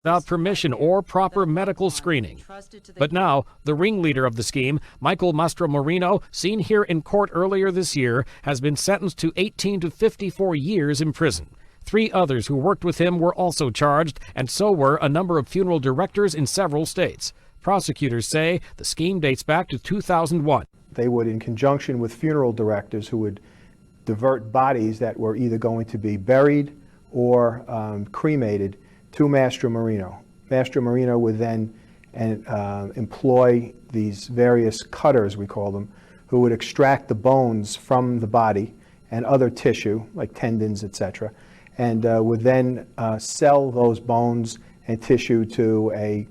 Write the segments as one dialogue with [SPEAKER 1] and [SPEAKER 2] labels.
[SPEAKER 1] without permission or proper medical screening. But now, the ringleader of the scheme, Michael Mastromarino, seen here in court earlier this year, has been sentenced to 18 to 54 years in prison. 3 others who worked with him were also charged, and so were a number of funeral directors in several states. Prosecutors say the scheme dates back to 2001.
[SPEAKER 2] They would, in conjunction with funeral directors who would divert bodies that were either going to be buried or cremated to Mastromarino. Mastromarino would then employ these various cutters, we call them, who would extract the bones from the body and other tissue, like tendons, etc., and would then sell those bones and tissue to a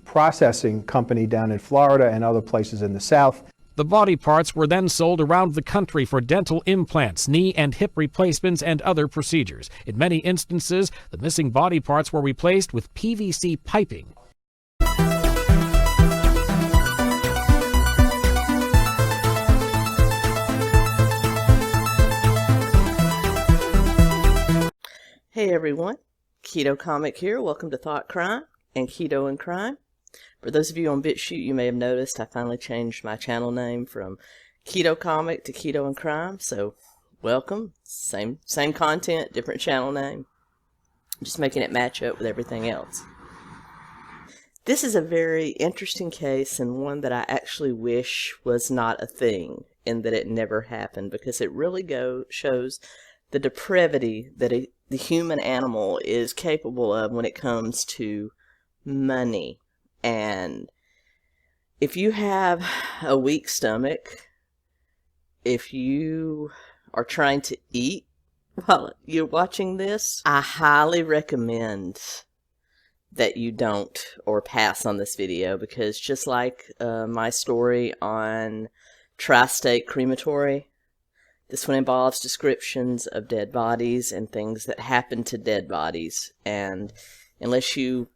[SPEAKER 2] processing company down in Florida and other places in the South.
[SPEAKER 1] The body parts were then sold around the country for dental implants, knee and hip replacements, and other procedures. In many instances, the missing body parts were replaced with PVC piping.
[SPEAKER 3] Hey everyone, Keto Comic here. Welcome to Thought Crime and Keto and Crime. For those of you on BitChute, you may have noticed I finally changed my channel name from Keto Comic to Keto and Crime. So, welcome. Same content, different channel name. Just making it match up with everything else. This is a very interesting case, and one that I actually wish was not a thing, and that it never happened, because it really shows the depravity that the human animal is capable of when it comes to money. And if you have a weak stomach, if you are trying to eat while you're watching this, I highly recommend that you don't, or pass on this video, because just like my story on Tri-State Crematory, this one involves descriptions of dead bodies and things that happen to dead bodies, and unless you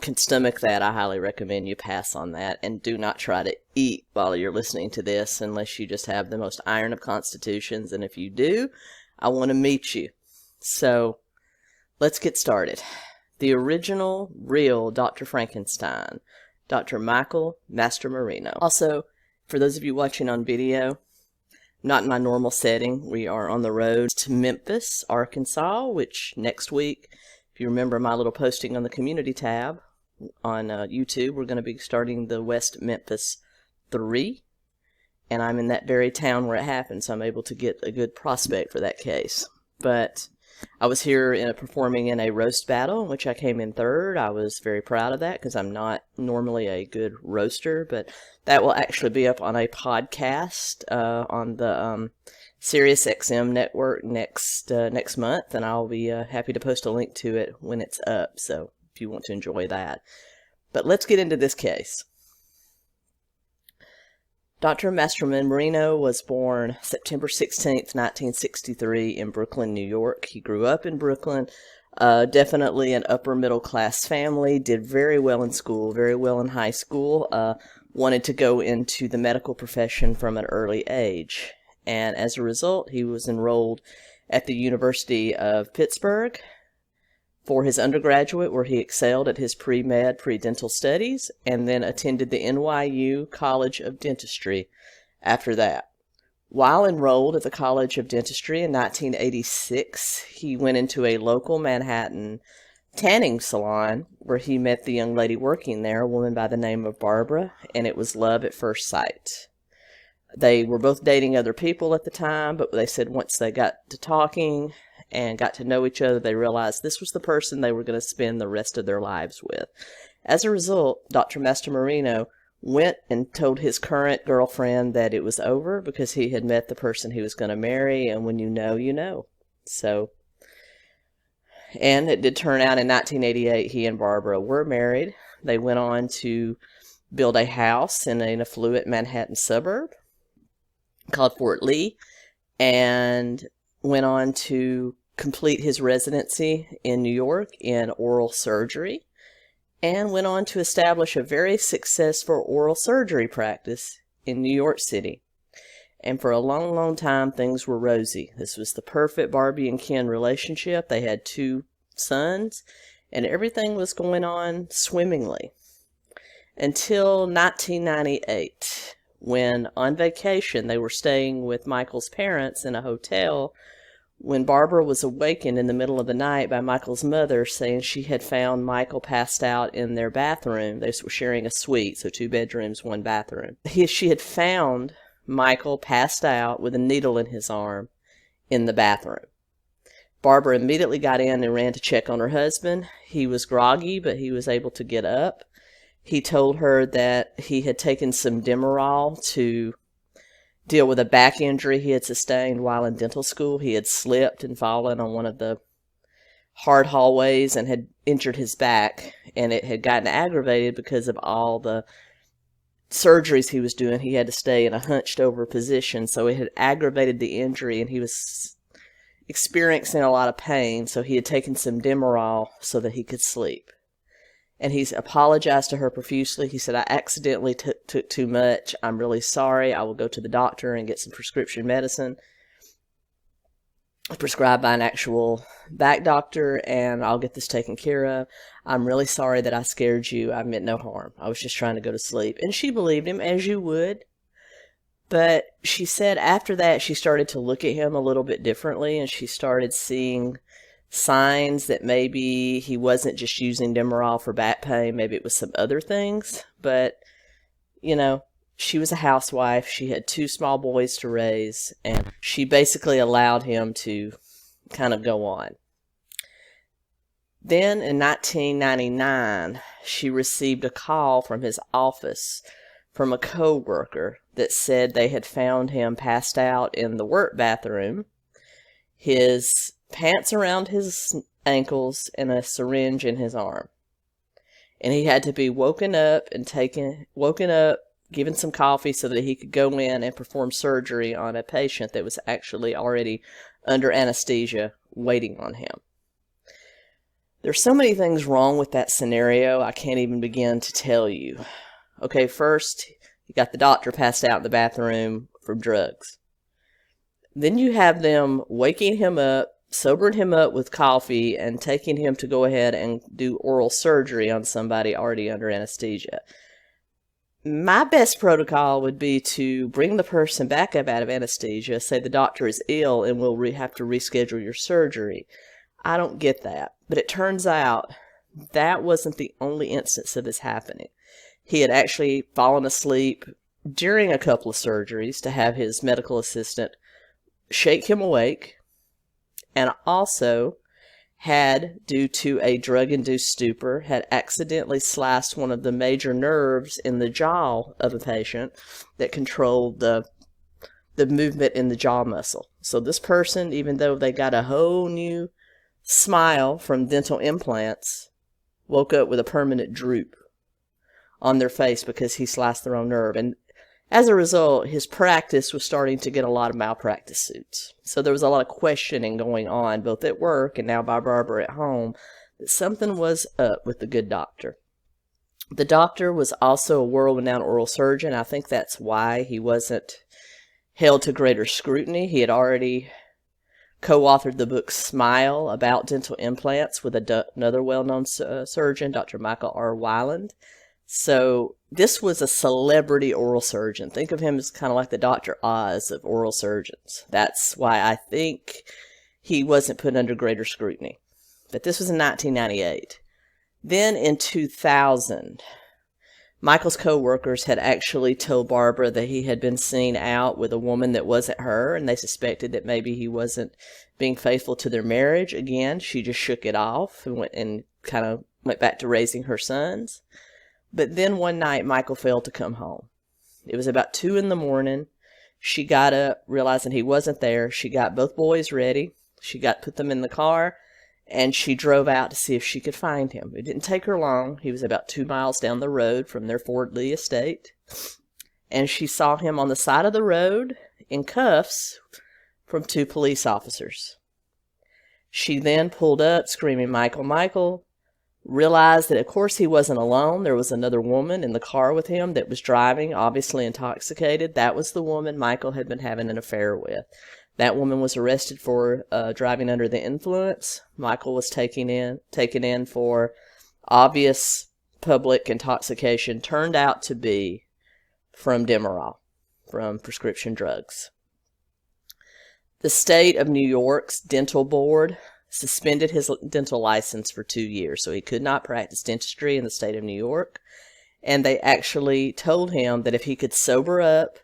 [SPEAKER 3] can stomach that, I highly recommend you pass on that, and do not try to eat while you're listening to this unless you just have the most iron of constitutions, and if you do, I want to meet you. So, let's get started. The original, real Dr. Frankenstein, Dr. Michael Mastromarino. Also, for those of you watching on video, not in my normal setting, we are on the road to Memphis, Arkansas, which next week, if you remember my little posting on the community tab on YouTube, we're going to be starting the West Memphis 3, and I'm in that very town where it happened, so I'm able to get a good prospect for that case. But I was here performing in a roast battle, in which I came in 3rd. I was very proud of that, because I'm not normally a good roaster, but that will actually be up on a podcast on the SiriusXM network next month, and I'll be happy to post a link to it when it's up, so if you want to enjoy that. But let's get into this case. Dr. Mastromarino was born September 16th, 1963 in Brooklyn, New York. He grew up in Brooklyn, definitely an upper middle class family, did very well in school, very well in high school, wanted to go into the medical profession from an early age. And as a result, he was enrolled at the University of Pittsburgh for his undergraduate, where he excelled at his pre-med, pre-dental studies, and then attended the NYU College of Dentistry after that. While enrolled at the College of Dentistry in 1986, he went into a local Manhattan tanning salon where he met the young lady working there, a woman by the name of Barbara, and it was love at first sight. They were both dating other people at the time, but they said once they got to talking and got to know each other, they realized this was the person they were going to spend the rest of their lives with. As a result, Dr. Mastromarino went and told his current girlfriend that it was over, because he had met the person he was going to marry, and when you know, you know. So, and it did turn out in 1988 he and Barbara were married. They went on to build a house in an affluent Manhattan suburb called Fort Lee, and went on to complete his residency in New York in oral surgery, and went on to establish a very successful oral surgery practice in New York City. And for a long, long time, things were rosy. This was the perfect Barbie and Ken relationship. They had 2 sons, and everything was going on swimmingly until 1998, when on vacation they were staying with Michael's parents in a hotel, when Barbara was awakened in the middle of the night by Michael's mother saying she had found Michael passed out in their bathroom. They were sharing a suite, so 2 bedrooms, 1 bathroom. She had found Michael passed out with a needle in his arm in the bathroom. Barbara immediately got in and ran to check on her husband. He was groggy, but he was able to get up. He told her that he had taken some Demerol to deal with a back injury he had sustained while in dental school. He had slipped and fallen on one of the hard hallways and had injured his back, and it had gotten aggravated because of all the surgeries he was doing. He had to stay in a hunched over position, so it had aggravated the injury, and he was experiencing a lot of pain, so he had taken some Demerol so that he could sleep. And he's apologized to her profusely. He said, "I accidentally took too much. I'm really sorry. I will go to the doctor and get some prescription medicine prescribed by an actual back doctor, and I'll get this taken care of. I'm really sorry that I scared you. I meant no harm. I was just trying to go to sleep." And she believed him, as you would. But she said after that, she started to look at him a little bit differently, and she started seeing signs that maybe he wasn't just using Demerol for back pain. Maybe it was some other things. But, you know, she was a housewife. She had 2 small boys to raise, and she basically allowed him to kind of go on. Then in 1999, she received a call from his office from a co-worker that said they had found him passed out in the work bathroom, his pants around his ankles, and a syringe in his arm. And he had to be woken up, given some coffee so that he could go in and perform surgery on a patient that was actually already under anesthesia waiting on him. There's so many things wrong with that scenario, I can't even begin to tell you. Okay, first, you got the doctor passed out in the bathroom from drugs. Then you have them waking him up, sobering him up with coffee, and taking him to go ahead and do oral surgery on somebody already under anesthesia. My best protocol would be to bring the person back up out of anesthesia, say the doctor is ill and we'll have to reschedule your surgery. I don't get that. But it turns out that wasn't the only instance of this happening. He had actually fallen asleep during a couple of surgeries to have his medical assistant shake him awake, and also had, due to a drug-induced stupor, had accidentally sliced one of the major nerves in the jaw of a patient that controlled the movement in the jaw muscle. So this person, even though they got a whole new smile from dental implants, woke up with a permanent droop on their face because he sliced the wrong nerve. And as a result, his practice was starting to get a lot of malpractice suits. So there was a lot of questioning going on, both at work and now by Barbara at home, that something was up with the good doctor. The doctor was also a world-renowned oral surgeon. I think that's why he wasn't held to greater scrutiny. He had already co-authored the book Smile about dental implants with another well-known surgeon, Dr. Michael R. Weiland. So this was a celebrity oral surgeon. Think of him as kind of like the Dr. Oz of oral surgeons. That's why I think he wasn't put under greater scrutiny. But this was in 1998. Then in 2000, Michael's co-workers had actually told Barbara that he had been seen out with a woman that wasn't her, and they suspected that maybe he wasn't being faithful to their marriage. Again, she just shook it off and kind of went back to raising her sons. But then one night, Michael failed to come home. It was about 2 in the morning. She got up, realizing he wasn't there. She got both boys ready. She put them in the car, and she drove out to see if she could find him. It didn't take her long. He was about 2 miles down the road from their Fort Lee estate. And she saw him on the side of the road in cuffs from 2 police officers. She then pulled up screaming, "Michael, Michael," realized that, of course, he wasn't alone. There was another woman in the car with him that was driving, obviously intoxicated. That was the woman Michael had been having an affair with. That woman was arrested for driving under the influence. Michael was taken in for obvious public intoxication. Turned out to be from Demerol, from prescription drugs. The state of New York's dental board suspended his dental license for 2 years, so he could not practice dentistry in the state of New York. And they actually told him that if he could sober up,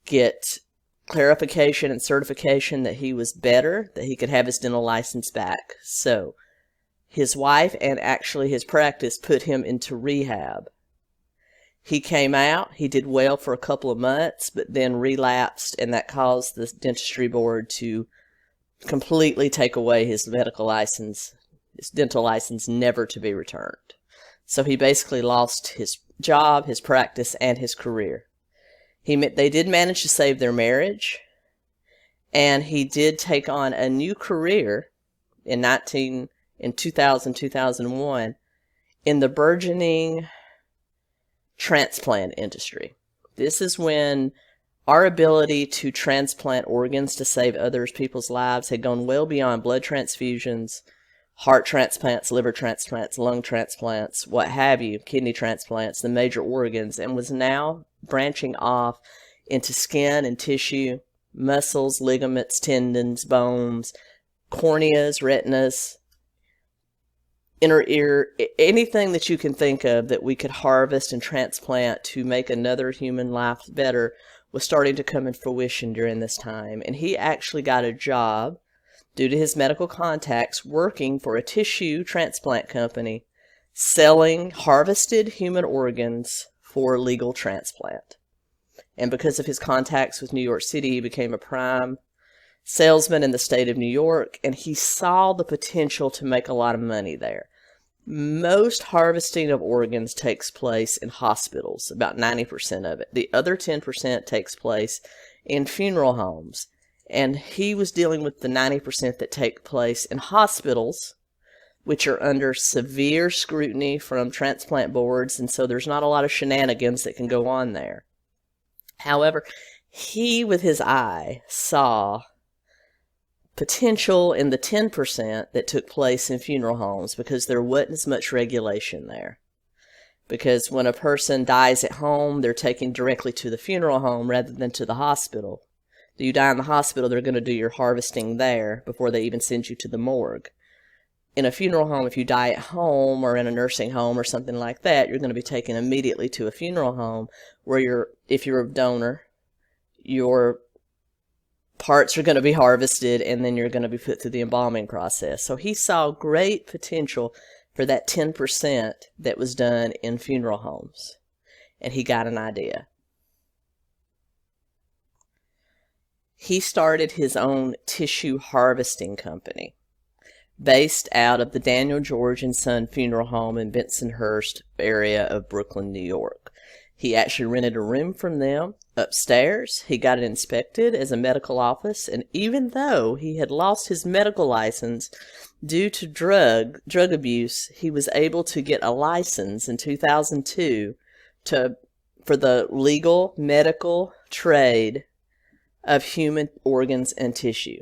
[SPEAKER 3] get clarification and certification that he was better, that he could have his dental license back. So his wife and actually his practice put him into rehab. He came out, he did well for a couple of months, but then relapsed, and that caused the dentistry board to completely take away his medical license, his dental license, never to be returned. So he basically lost his job, his practice, and his career. They did manage to save their marriage, and he did take on a new career in 2000, 2001 in the burgeoning transplant industry. This is when our ability to transplant organs to save other people's lives had gone well beyond blood transfusions, heart transplants, liver transplants, lung transplants, what have you, kidney transplants, the major organs, and was now branching off into skin and tissue, muscles, ligaments, tendons, bones, corneas, retinas, inner ear, anything that you can think of that we could harvest and transplant to make another human life better was starting to come in fruition during this time. And he actually got a job, due to his medical contacts, working for a tissue transplant company, selling harvested human organs for legal transplant. And because of his contacts with New York City, he became a prime salesman in the state of New York, and he saw the potential to make a lot of money there. Most harvesting of organs takes place in hospitals, about 90% of it. The other 10% takes place in funeral homes. And he was dealing with the 90% that take place in hospitals, which are under severe scrutiny from transplant boards, and so there's not a lot of shenanigans that can go on there. However, he, with his eye, saw potential in the 10% that took place in funeral homes because there wasn't as much regulation there. Because when a person dies at home, they're taken directly to the funeral home rather than to the hospital. Do you die in the hospital, they're going to do your harvesting there before they even send you to the morgue. In a funeral home, if you die at home or in a nursing home or something like that, you're going to be taken immediately to a funeral home where if you're a donor, your parts are going to be harvested and then you're going to be put through the embalming process. So he saw great potential for that 10% that was done in funeral homes. And he got an idea. He started his own tissue harvesting company based out of the Daniel George and Son Funeral Home in Bensonhurst area of Brooklyn, New York. He actually rented a room from them upstairs. He got it inspected as a medical office, and even though he had lost his medical license due to drug abuse, he was able to get a license in 2002 for the legal medical trade of human organs and tissue.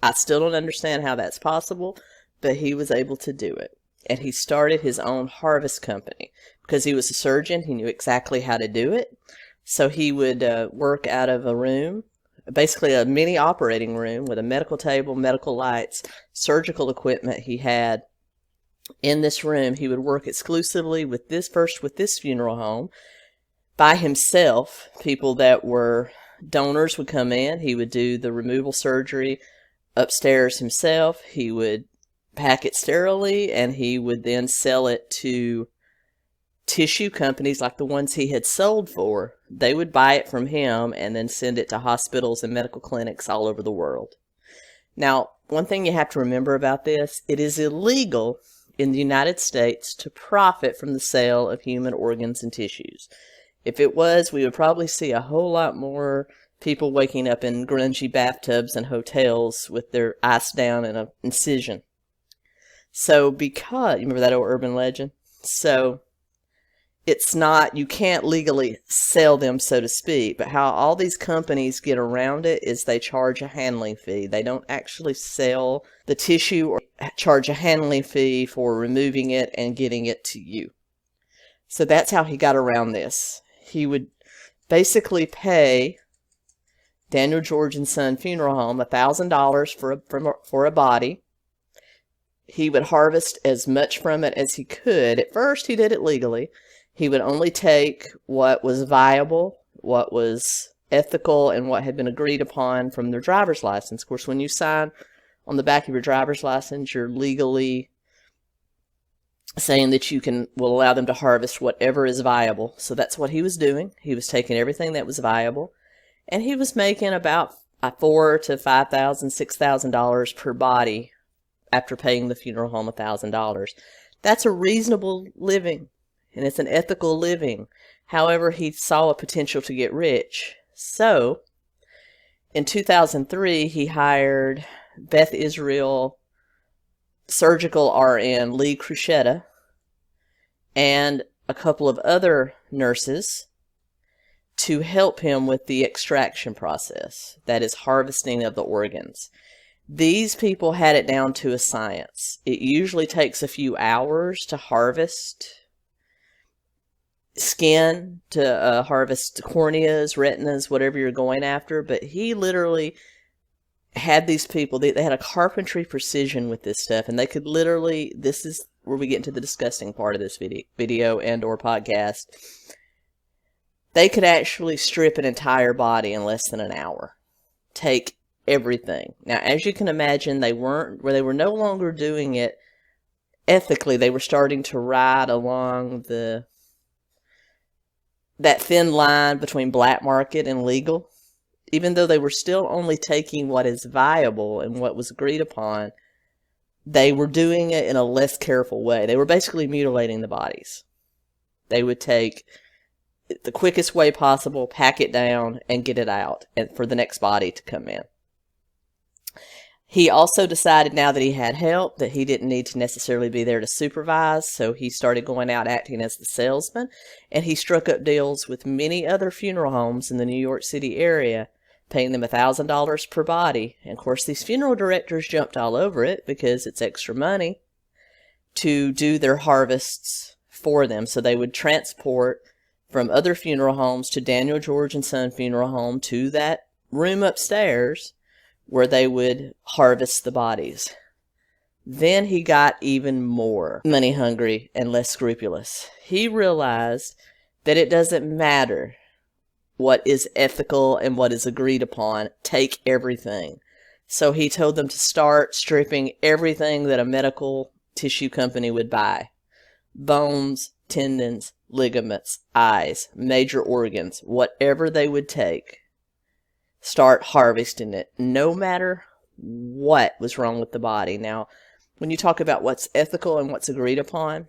[SPEAKER 3] I still don't understand how that's possible, but he was able to do it. And he started his own harvest company. Because he was a surgeon, he knew exactly how to do it. So he would work out of a room, basically a mini operating room with a medical table, medical lights, surgical equipment he had. In this room, he would work exclusively with this funeral home by himself. People that were donors would come in. He would do the removal surgery upstairs himself. He would pack it sterilely, and he would then sell it to tissue companies like the ones he had sold for. They would buy it from him and then send it to hospitals and medical clinics all over the world. Now, one thing you have to remember about this, it is illegal in the United States to profit from the sale of human organs and tissues. If it was, we would probably see a whole lot more people waking up in grungy bathtubs and hotels with their ice down and an incision. So you remember that old urban legend? So it's not, you can't legally sell them, so to speak, but how all these companies get around it is they charge a handling fee. They don't actually sell the tissue or charge a handling fee for removing it and getting it to you. So that's how he got around this. He would basically pay Daniel George and Son Funeral Home $1,000 for a body. He would harvest as much from it as he could. At first, he did it legally. He would only take what was viable, what was ethical, and what had been agreed upon from their driver's license. Of course, when you sign on the back of your driver's license, you're legally saying that will allow them to harvest whatever is viable. So that's what he was doing. He was taking everything that was viable, and he was making about $4,000 to $5,000, $6,000 per body after paying the funeral home $1,000. That's a reasonable living, and it's an ethical living. However, he saw a potential to get rich. So, in 2003, he hired Beth Israel surgical RN Lee Cruchetta and a couple of other nurses to help him with the extraction process, that is, harvesting of the organs. These people had it down to a science. It usually takes a few hours to harvest skin, to harvest corneas, retinas, whatever you're going after, but he literally had these people, they had a carpentry precision with this stuff, and they could literally, this is where we get into the disgusting part of this video and or podcast, they could actually strip an entire body in less than an hour. Take everything. Now, as you can imagine, they were no longer doing it ethically. They were starting to ride along that thin line between black market and legal. Even though they were still only taking what is viable and what was agreed upon, they were doing it in a less careful way. They were basically mutilating the bodies. They would take the quickest way possible, pack it down, and get it out, and for the next body to come in. He also decided, now that he had help, that he didn't need to necessarily be there to supervise, so he started going out acting as the salesman, and he struck up deals with many other funeral homes in the New York City area, paying them $1,000 per body. And of course, these funeral directors jumped all over it because it's extra money to do their harvests for them. So they would transport from other funeral homes to Daniel George and Son Funeral Home to that room upstairs where they would harvest the bodies. Then he got even more money hungry and less scrupulous. He realized that it doesn't matter what is ethical and what is agreed upon. Take everything. So he told them to start stripping everything that a medical tissue company would buy. Bones, tendons, ligaments, eyes, major organs, whatever they would take. Start harvesting it, no matter what was wrong with the body. Now, when you talk about what's ethical and what's agreed upon,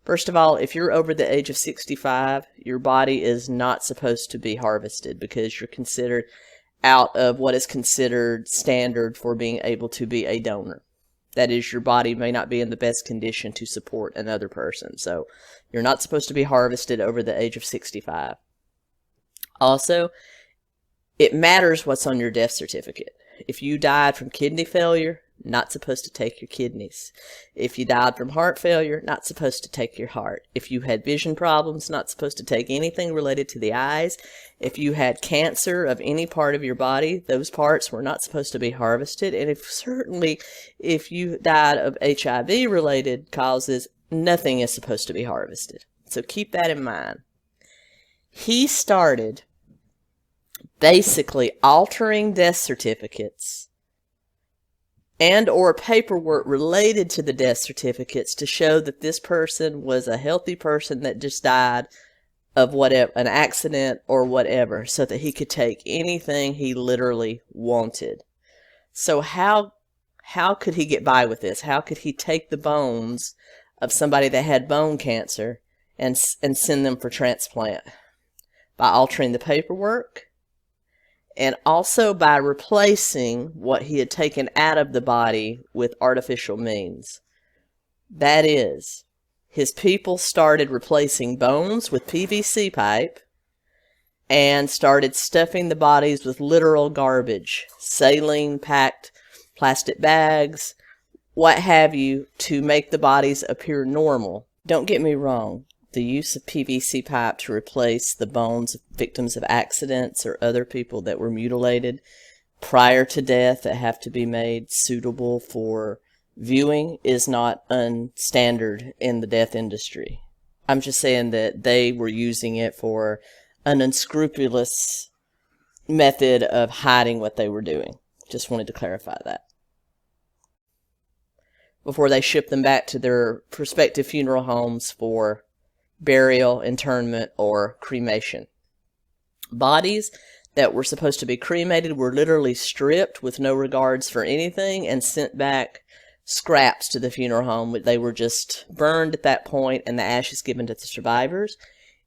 [SPEAKER 3] first of all, if you're over the age of 65, your body is not supposed to be harvested because you're considered out of what is considered standard for being able to be a donor. That is, your body may not be in the best condition to support another person. So you're not supposed to be harvested over the age of 65. Also, it matters what's on your death certificate. If you died from kidney failure, not supposed to take your kidneys. If you died from heart failure, not supposed to take your heart. If you had vision problems, not supposed to take anything related to the eyes. If you had cancer of any part of your body, those parts were not supposed to be harvested. And if you died of HIV related causes, nothing is supposed to be harvested. So keep that in mind. He started basically altering death certificates and or paperwork related to the death certificates to show that this person was a healthy person that just died of whatever, an accident or whatever, so that he could take anything he literally wanted. So how could he get by with this? How could he take the bones of somebody that had bone cancer and send them for transplant? By altering the paperwork, and also by replacing what he had taken out of the body with artificial means. That is, his people started replacing bones with PVC pipe and started stuffing the bodies with literal garbage, saline-packed plastic bags, what have you, to make the bodies appear normal. Don't get me wrong, the use of PVC pipe to replace the bones of victims of accidents or other people that were mutilated prior to death that have to be made suitable for viewing is not unstandard in the death industry. I'm just saying that they were using it for an unscrupulous method of hiding what they were doing. Just wanted to clarify that. Before they shipped them back to their prospective funeral homes for burial, internment, or cremation. Bodies that were supposed to be cremated were literally stripped with no regards for anything and sent back scraps to the funeral home. They were just burned at that point and the ashes given to the survivors.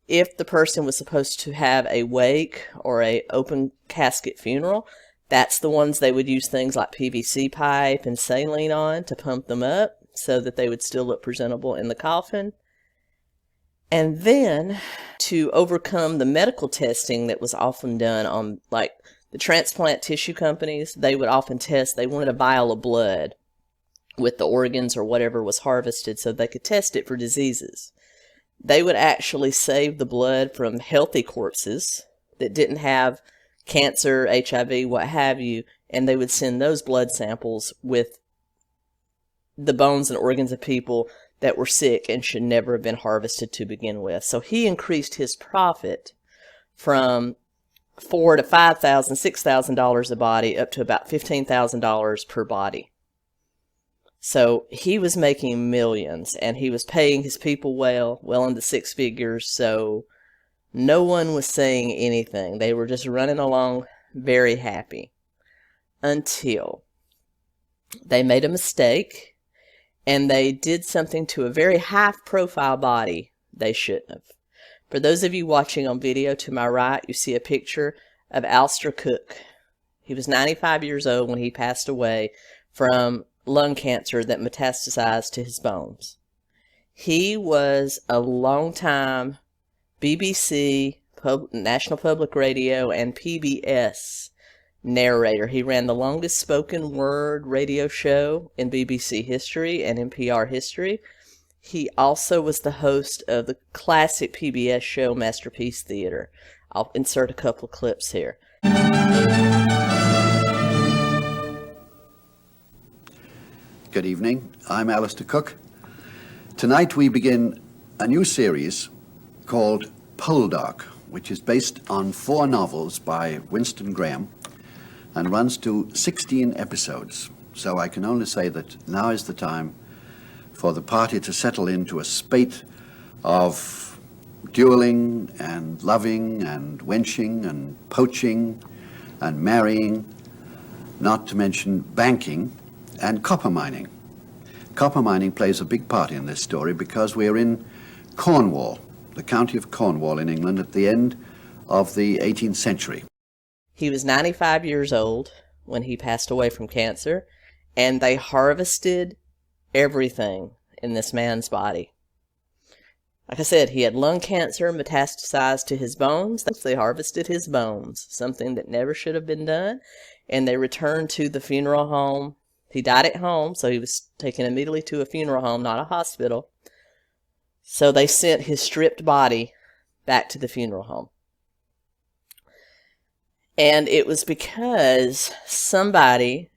[SPEAKER 3] If the person was supposed to have a wake or a open casket funeral, that's the ones they would use things like PVC pipe and saline on to pump them up so that they would still look presentable in the coffin. And then, to overcome the medical testing that was often done on, like, the transplant tissue companies, they would often test, they wanted a vial of blood with the organs or whatever was harvested so they could test it for diseases. They would actually save the blood from healthy corpses that didn't have cancer, HIV, what have you, and they would send those blood samples with the bones and organs of people that were sick and should never have been harvested to begin with. So he increased his profit from $4,000 to $5,000, $6,000 a body up to about $15,000 per body. So he was making millions, and he was paying his people well into six figures, so no one was saying anything. They were just running along very happy until they made a mistake and they did something to a very high-profile body they shouldn't have. For those of you watching on video to my right, you see a picture of Alistair Cook. He was 95 years old when he passed away from lung cancer that metastasized to his bones. He was a long-time BBC, National Public Radio, and PBS narrator. He ran the longest spoken word radio show in BBC history and NPR history. He also was the host of the classic PBS show Masterpiece Theater. I'll insert a couple of clips here.
[SPEAKER 4] Good evening. I'm Alistair Cook. Tonight we begin a new series called Poldark, which is based on 4 novels by Winston Graham and runs to 16 episodes. So I can only say that now is the time for the party to settle into a spate of dueling and loving and wenching and poaching and marrying, not to mention banking and copper mining. Copper mining plays a big part in this story because we're in Cornwall, the county of Cornwall in England at the end of the 18th century.
[SPEAKER 3] He was 95 years old when he passed away from cancer, and they harvested everything in this man's body. Like I said, he had lung cancer metastasized to his bones. They harvested his bones, something that never should have been done, and they returned to the funeral home. He died at home, so he was taken immediately to a funeral home, not a hospital. So they sent his stripped body back to the funeral home. And it was because somebody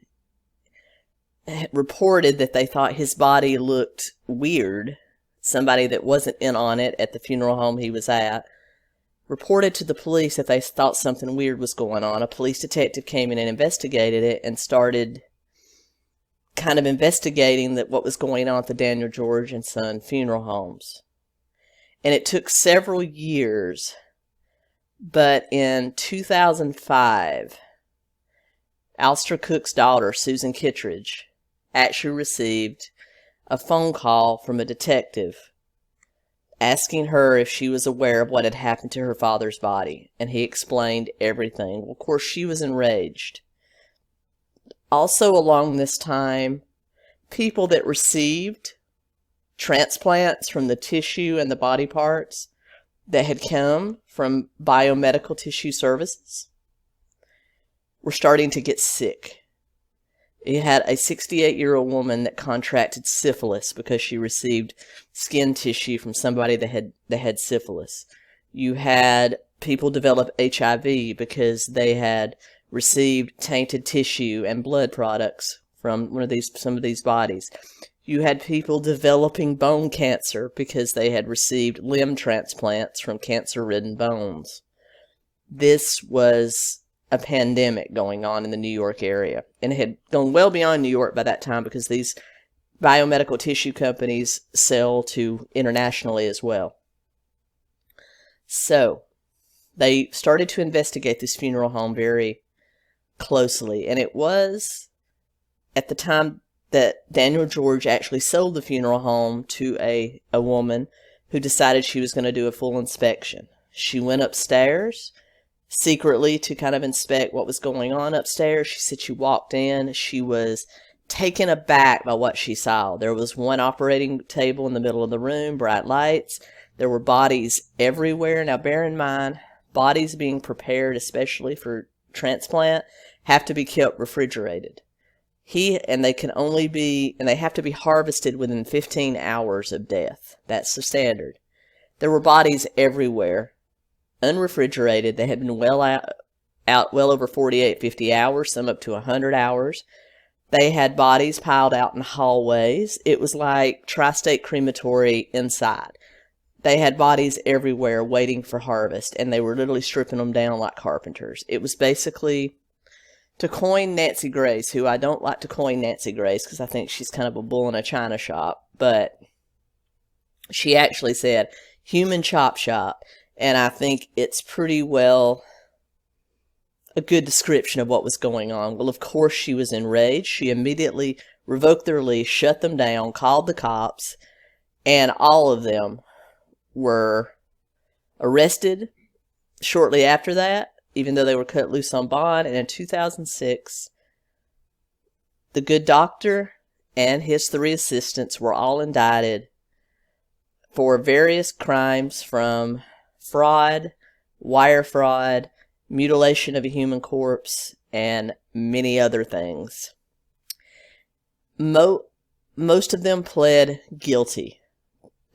[SPEAKER 3] reported that they thought his body looked weird. Somebody that wasn't in on it at the funeral home he was at reported to the police that they thought something weird was going on. A police detective came in and investigated it and started kind of investigating what was going on at the Daniel George and Son funeral homes. And it took several years, but in 2005, Alistair Cook's daughter, Susan Kittredge, actually received a phone call from a detective asking her if she was aware of what had happened to her father's body, and he explained everything. Well, of course, she was enraged. Also along this time, people that received transplants from the tissue and the body parts that had come from biomedical tissue services were starting to get sick. It had a 68-year-old woman that contracted syphilis because she received skin tissue from somebody that had syphilis. You had people develop HIV because they had received tainted tissue and blood products from some of these bodies. You had people developing bone cancer because they had received limb transplants from cancer-ridden bones. This was a pandemic going on in the New York area, and it had gone well beyond New York by that time because these biomedical tissue companies sell to internationally as well. So they started to investigate this funeral home very closely, and it was at the time that Daniel George actually sold the funeral home to a woman who decided she was going to do a full inspection. She went upstairs secretly to kind of inspect what was going on upstairs. She said she walked in. She was taken aback by what she saw. There was one operating table in the middle of the room, bright lights. There were bodies everywhere. Now, bear in mind, bodies being prepared, especially for transplant, have to be kept refrigerated. They have to be harvested within 15 hours of death. That's the standard. There were bodies everywhere, unrefrigerated. They had been well over 48, 50 hours, some up to 100 hours. They had bodies piled out in hallways. It was like tri-state crematory inside. They had bodies everywhere waiting for harvest, and they were literally stripping them down like carpenters. It was basically, to coin Nancy Grace, who I don't like to coin Nancy Grace because I think she's kind of a bull in a china shop, but she actually said human chop shop, and I think it's pretty well a good description of what was going on. Well, of course, she was enraged. She immediately revoked their lease, shut them down, called the cops, and all of them were arrested shortly after that, even though they were cut loose on bond. And in 2006, the good doctor and his 3 assistants were all indicted for various crimes from fraud, wire fraud, mutilation of a human corpse, and many other things. Most of them pled guilty.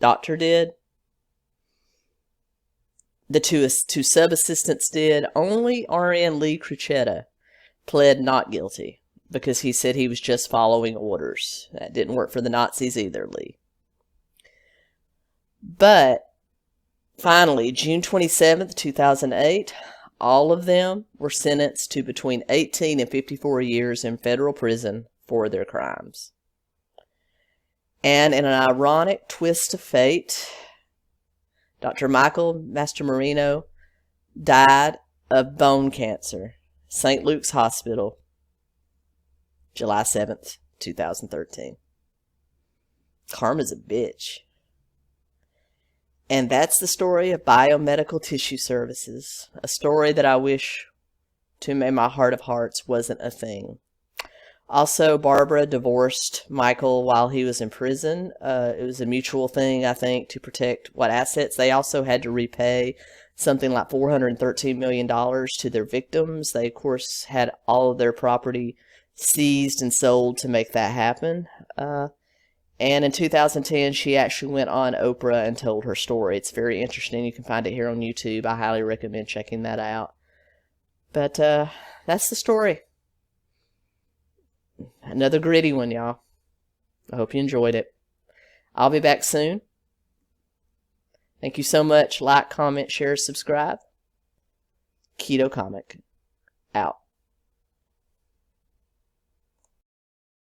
[SPEAKER 3] Doctor did. The two sub-assistants did. Only R.N. Lee Cruchetta pled not guilty because he said he was just following orders. That didn't work for the Nazis either, Lee. But finally, June 27th, 2008, all of them were sentenced to between 18 and 54 years in federal prison for their crimes. And in an ironic twist of fate, Dr. Michael Mastromarino died of bone cancer, St. Luke's Hospital, July 7th, 2013. Karma's a bitch. And that's the story of biomedical tissue services, a story that I wish, to my heart of hearts, wasn't a thing. Also, Barbara divorced Michael while he was in prison. It was a mutual thing, I think, to protect what assets. They also had to repay something like $413 million to their victims. They, of course, had all of their property seized and sold to make that happen. And in 2010, she actually went on Oprah and told her story. It's very interesting. You can find it here on YouTube. I highly recommend checking that out. But that's the story. Another gritty one, y'all. I hope you enjoyed it. I'll be back soon. Thank you so much. Like, comment, share, subscribe. Keto Comic out.